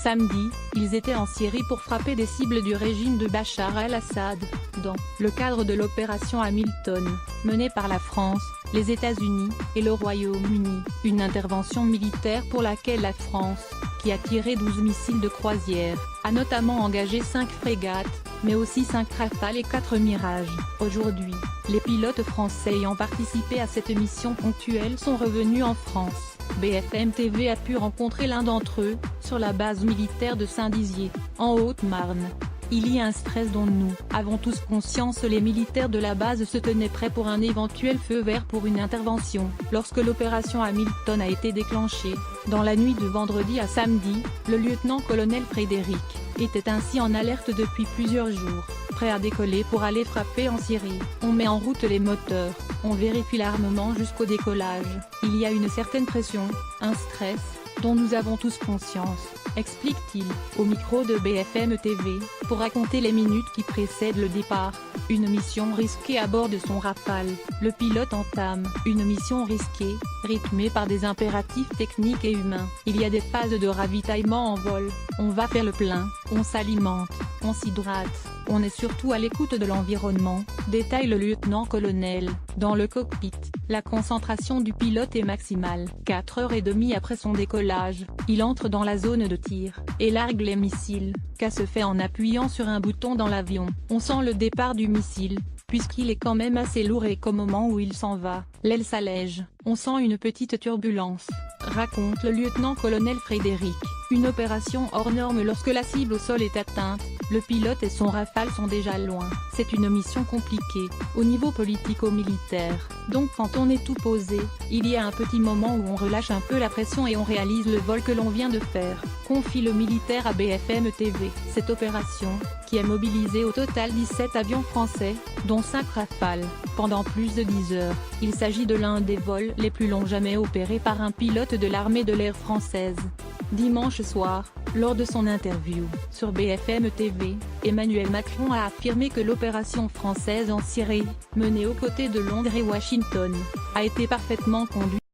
Samedi, ils étaient en Syrie pour frapper des cibles du régime de Bachar el-Assad, dans le cadre de l'opération Hamilton, menée par la France, les États-Unis et le Royaume-Uni, une intervention militaire pour laquelle la France, qui a tiré 12 missiles de croisière, a notamment engagé 5 frégates, mais aussi 5 Rafales et 4 Mirage. Aujourd'hui, les pilotes français ayant participé à cette mission ponctuelle sont revenus en France. BFM TV a pu rencontrer l'un d'entre eux, sur la base militaire de Saint-Dizier, en Haute-Marne. Il y a un stress dont nous avons tous conscience. Les militaires de la base se tenaient prêts pour un éventuel feu vert pour une intervention. Lorsque l'opération Hamilton a été déclenchée, dans la nuit de vendredi à samedi, le lieutenant-colonel Frédéric était ainsi en alerte depuis plusieurs jours, prêt à décoller pour aller frapper en Syrie. On met en route les moteurs, on vérifie l'armement jusqu'au décollage. Il y a une certaine pression, un stress, dont nous avons tous conscience, explique-t-il, au micro de BFM TV, pour raconter les minutes qui précèdent le départ. Une mission risquée à bord de son Rafale, le pilote entame une mission risquée, rythmée par des impératifs techniques et humains. Il y a des phases de ravitaillement en vol, on va faire le plein, on s'alimente, on s'hydrate, on est surtout à l'écoute de l'environnement, détaille le lieutenant-colonel. Dans le cockpit, la concentration du pilote est maximale. 4h30 après son décollage, il entre dans la zone de tir, et largue les missiles, qu'a se fait en appuyant sur un bouton dans l'avion. On sent le départ du missile, puisqu'il est quand même assez lourd et qu'au moment où il s'en va, l'aile s'allège. On sent une petite turbulence, raconte le lieutenant-colonel Frédéric. Une opération hors norme lorsque la cible au sol est atteinte, le pilote et son Rafale sont déjà loin. C'est une mission compliquée, au niveau politico-militaire. Donc quand on est tout posé, il y a un petit moment où on relâche un peu la pression et on réalise le vol que l'on vient de faire, confie le militaire à BFM TV. Cette opération, qui a mobilisé au total 17 avions français, dont 5 Rafales, pendant plus de 10 heures. Il s'agit de l'un des vols les plus longs jamais opérés par un pilote de l'armée de l'air française. Dimanche soir, lors de son interview sur BFM TV, Emmanuel Macron a affirmé que l'opération française en Syrie, menée aux côtés de Londres et Washington, a été parfaitement conduite.